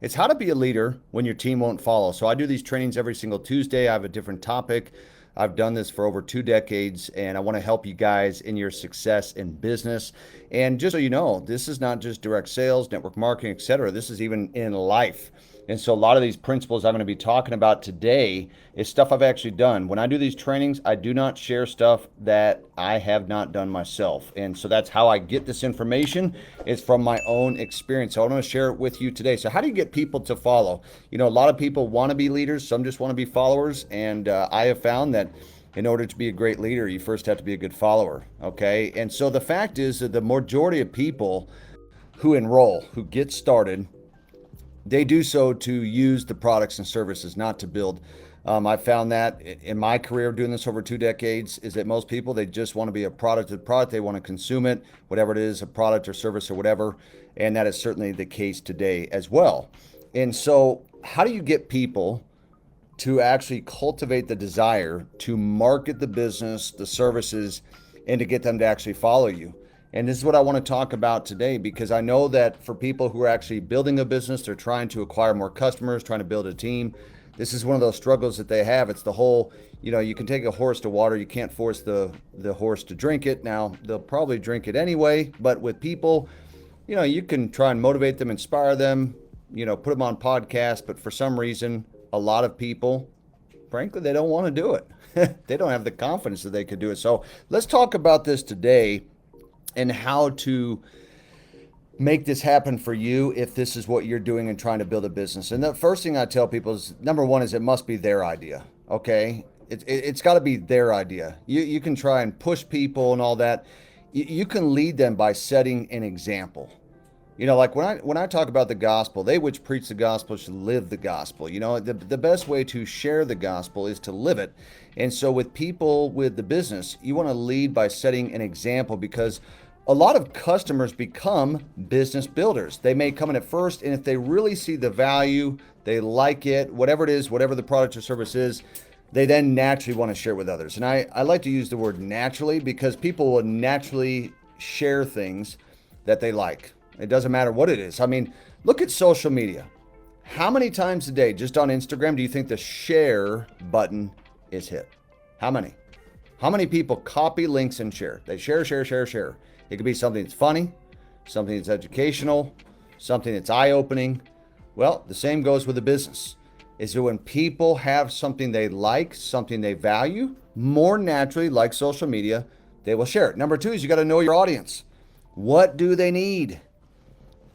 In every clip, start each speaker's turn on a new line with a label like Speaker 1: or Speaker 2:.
Speaker 1: It's how to be a leader when your team won't follow. So I do these trainings every single Tuesday. I have a different topic. I've done this for over 2 decades, and I want to help you guys in your success in business. And just so you know, this is not just direct sales, network marketing, etc. This is even in life. And so a lot of these principles I'm going to be talking about today is stuff I've actually done. When I do these trainings, I do not share stuff that I have not done myself. And so that's how I get this information. It's from my own experience. So I want to share it with you today. So how do you get people to follow? You know, a lot of people want to be leaders. Some just want to be followers. And I have found that in order to be a great leader, you first have to be a good follower. Okay. And so the fact is that the majority of people who enroll, who get started, they do so to use the products and services, not to build. I found that in my career doing this over 2 decades is that most people, they just want to be a product of the product. They want to consume it, whatever it is, a product or service or whatever. And that is certainly the case today as well. And so how do you get people to actually cultivate the desire to market the business, the services, and to get them to actually follow you? And this is what I want to talk about today, because I know that for people who are actually building a business, they're trying to acquire more customers, trying to build a team. This is one of those struggles that they have. It's the whole, you can take a horse to water. You can't force the horse to drink it. Now, they'll probably drink it anyway. But with people, you can try and motivate them, inspire them, put them on podcasts. But for some reason, a lot of people, frankly, they don't want to do it. They don't have the confidence that they could do it. So let's talk about this today and how to make this happen for you if this is what you're doing and trying to build a business. And the first thing I tell people is, number one, is it must be their idea, okay? It's got to be their idea. You can try and push people and all that. You can lead them by setting an example. Like when I talk about the gospel, they which preach the gospel should live the gospel. The best way to share the gospel is to live it. And so with people with the business, you want to lead by setting an example, because a lot of customers become business builders. They may come in at first, and if they really see the value, they like it, whatever it is, whatever the product or service is, they then naturally want to share it with others. And I like to use the word naturally, because people will naturally share things that they like. It doesn't matter what it is. I mean, look at social media. How many times a day, just on Instagram, do you think the share button is hit? How many? How many people copy links and share? They share, share, share, share. It could be something that's funny, something that's educational, something that's eye-opening. Well, the same goes with the business. Is that when people have something they like, something they value, more naturally, like social media, they will share it. Number two is you got to know your audience. What do they need?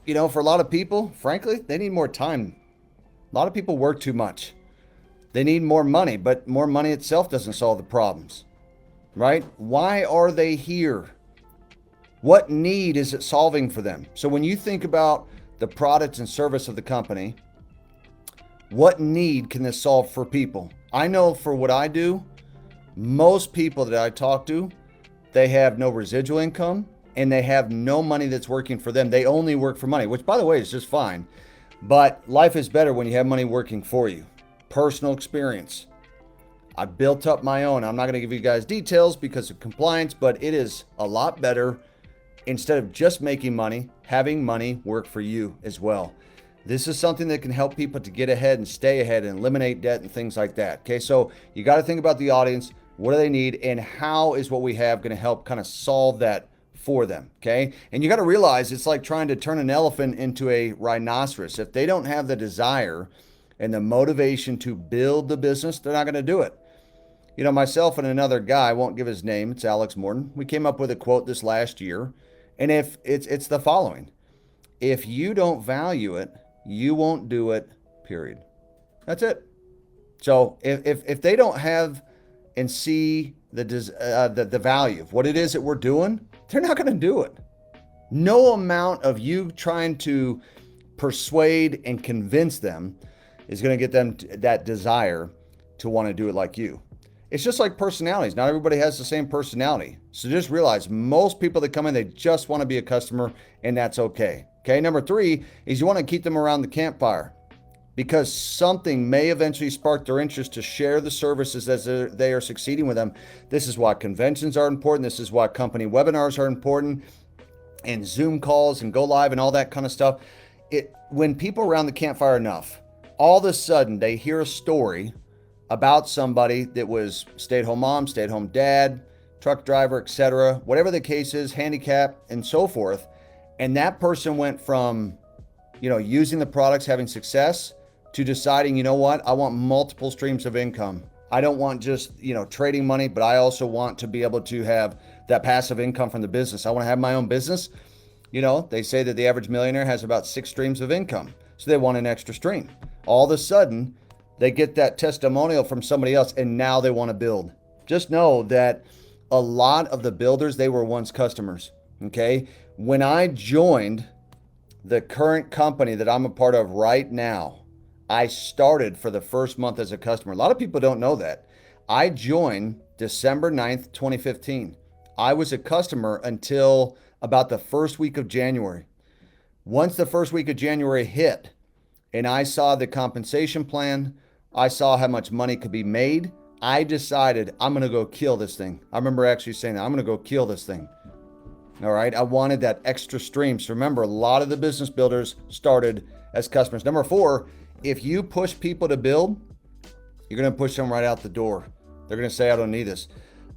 Speaker 1: For a lot of people, frankly, they need more time. A lot of people work too much. They need more money, but more money itself doesn't solve the problems, right? Why are they here? What need is it solving for them? So when you think about the product and service of the company, what need can this solve for people? I know for what I do, most people that I talk to, they have no residual income and they have no money that's working for them. They only work for money, which, by the way, is just fine. But life is better when you have money working for you. Personal experience. I built up my own. I'm not going to give you guys details because of compliance, but it is a lot better. Instead of just making money, having money work for you as well. This is something that can help people to get ahead and stay ahead and eliminate debt and things like that. Okay, so you got to think about the audience. What do they need? And how is what we have going to help kind of solve that for them? Okay, and you got to realize it's like trying to turn an elephant into a rhinoceros. If they don't have the desire and the motivation to build the business, they're not going to do it. Myself and another guy, I won't give his name, it's Alex Morton. We came up with a quote this last year. And if it's the following: if you don't value it, you won't do it, period. That's it. So if they don't have and see the value of what it is that we're doing, they're not going to do it. No amount of you trying to persuade and convince them is going to get them that desire to want to do it like you. It's just like personalities. Not everybody has the same personality. So just realize most people that come in, they just want to be a customer, and that's okay. Okay, number three is you want to keep them around the campfire, because something may eventually spark their interest to share the services as they are succeeding with them. This is why conventions are important. This is why company webinars are important, and Zoom calls and go live and all that kind of stuff. when people around the campfire enough, all of a sudden they hear a story about somebody that was stay-at-home mom, stay-at-home dad, truck driver, etc., whatever the case is, handicap and so forth. And that person went from, using the products, having success, to deciding, you know what, I want multiple streams of income. I don't want just, trading money, but I also want to be able to have that passive income from the business. I want to have my own business. They say that the average millionaire has about 6 streams of income. So they want an extra stream. All of a sudden, they get that testimonial from somebody else, and now they want to build. Just know that a lot of the builders, they were once customers, okay? When I joined the current company that I'm a part of right now, I started for the first month as a customer. A lot of people don't know that. I joined December 9th, 2015. I was a customer until about the first week of January. Once the first week of January hit and I saw the compensation plan, I saw how much money could be made, I decided I'm going to go kill this thing. I remember actually saying that, I'm going to go kill this thing. All right. I wanted that extra stream. So remember, a lot of the business builders started as customers. Number 4, if you push people to build, you're going to push them right out the door. They're going to say, I don't need this.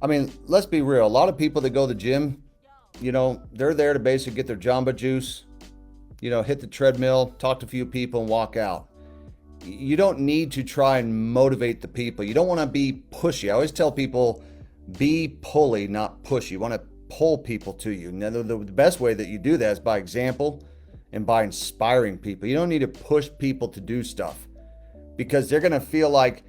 Speaker 1: I mean, let's be real. A lot of people that go to the gym, they're there to basically get their Jamba Juice, hit the treadmill, talk to a few people and walk out. You don't need to try and motivate the people. You don't want to be pushy. I always tell people, be pulley, not pushy. You want to pull people to you. Now, the best way that you do that is by example and by inspiring people. You don't need to push people to do stuff because they're going to feel like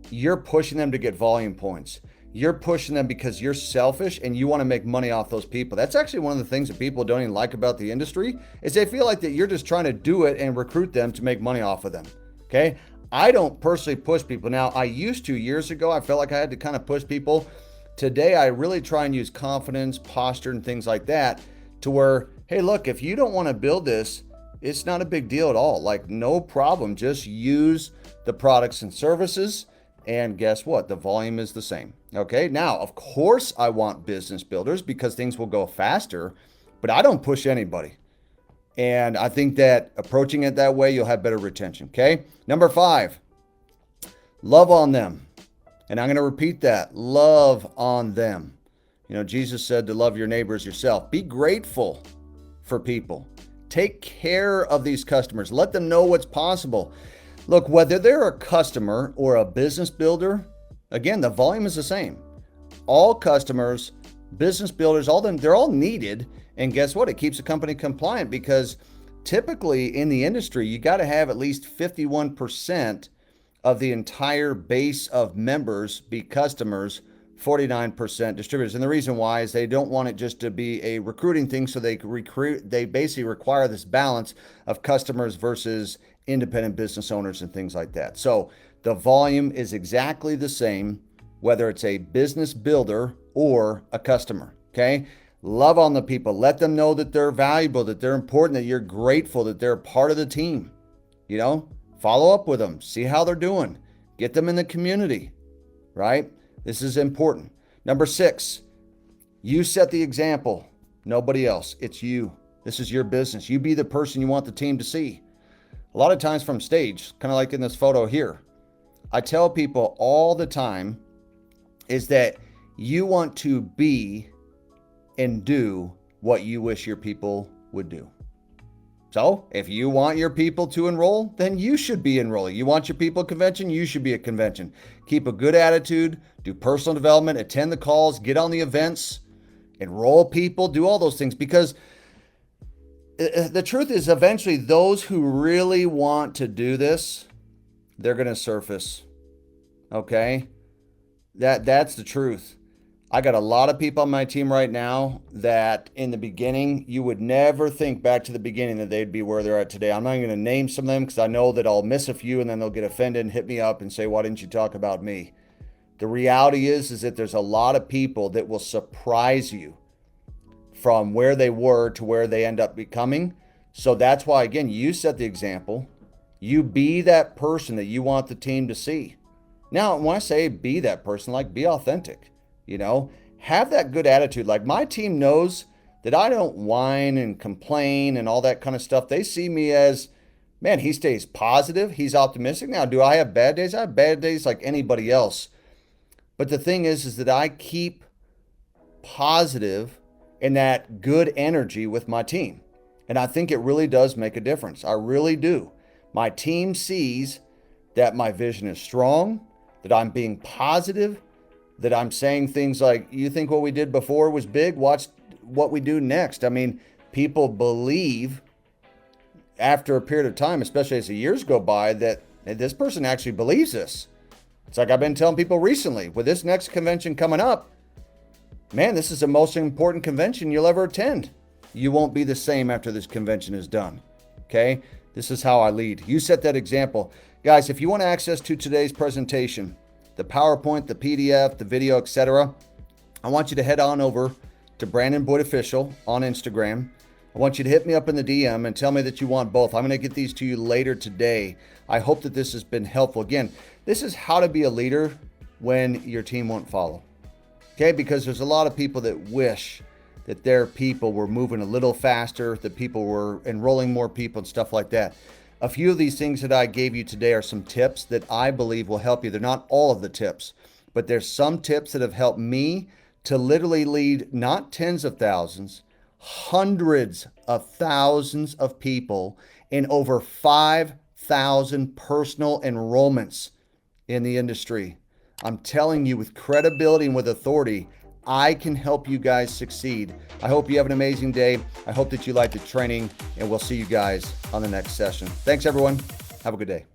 Speaker 1: you're pushing them to get volume points. You're pushing them because you're selfish and you want to make money off those people. That's actually one of the things that people don't even like about the industry is they feel like that you're just trying to do it and recruit them to make money off of them. Okay. I don't personally push people. Now, I used to years ago. I felt like I had to kind of push people. Today, I really try and use confidence, posture, and things like that to where, hey, look, if you don't want to build this, it's not a big deal at all. Like, no problem. Just use the products and services. And guess what? The volume is the same. Okay. Now, of course, I want business builders because things will go faster, but I don't push anybody. And I think that approaching it that way, you'll have better retention. Okay. Number 5, love on them. And I'm going to repeat that. Love on them. Jesus said to love your neighbors yourself. Be grateful for people. Take care of these customers. Let them know what's possible. Look, whether they're a customer or a business builder, again, the volume is the same. All customers, business builders, all them, they're all needed. And guess what? It keeps a company compliant because typically in the industry, you got to have at least 51% of the entire base of members be customers, 49% distributors. And the reason why is they don't want it just to be a recruiting thing. So they basically require this balance of customers versus independent business owners and things like that. So the volume is exactly the same, whether it's a business builder or a customer. Okay. Love on the people. Let them know that they're valuable, that they're important, that you're grateful, that they're part of the team. Follow up with them, see how they're doing, get them in the community, right? This is important. Number 6, you set the example. Nobody else. It's you. This is your business. You be the person you want the team to see. A lot of times from stage, kind of like in this photo here, I tell people all the time is that you want to be and do what you wish your people would do. So if you want your people to enroll, then you should be enrolling. You want your people at convention, you should be at convention. Keep a good attitude, do personal development, attend the calls, get on the events, enroll people, do all those things. Because the truth is eventually those who really want to do this, they're going to surface. Okay? That's the truth. I got a lot of people on my team right now that in the beginning, you would never think back to the beginning that they'd be where they're at today. I'm not going to name some of them because I know that I'll miss a few and then they'll get offended and hit me up and say, why didn't you talk about me? The reality is that there's a lot of people that will surprise you from where they were to where they end up becoming. So that's why, again, you set the example. You be that person that you want the team to see. Now, when I say be that person, like be authentic. Have that good attitude. Like my team knows that I don't whine and complain and all that kind of stuff. They see me as, man, he stays positive. He's optimistic. Now, do I have bad days? I have bad days like anybody else. But the thing is that I keep positive and that good energy with my team. And I think it really does make a difference. I really do. My team sees that my vision is strong, that I'm being positive, that I'm saying things like, you think what we did before was big? Watch what we do next. I mean, people believe after a period of time, especially as the years go by, that this person actually believes this. It's like I've been telling people recently, with this next convention coming up, man, this is the most important convention you'll ever attend. You won't be the same after this convention is done. Okay? This is how I lead. You set that example. Guys, if you want access to today's presentation, the PowerPoint, the PDF, the video, etc., I want you to head on over to Brandon Boyd Official on Instagram. I want you to hit me up in the DM and tell me that you want both. I'm going to get these to you later today. I hope that this has been helpful. Again, this is how to be a leader when your team won't follow. Okay, because there's a lot of people that wish that their people were moving a little faster, that people were enrolling more people and stuff like that. A few of these things that I gave you today are some tips that I believe will help you. They're not all of the tips, but there's some tips that have helped me to literally lead not tens of thousands, hundreds of thousands of people in over 5,000 personal enrollments in the industry. I'm telling you with credibility and with authority, I can help you guys succeed. I hope you have an amazing day. I hope that you like the training, and we'll see you guys on the next session. Thanks, everyone. Have a good day.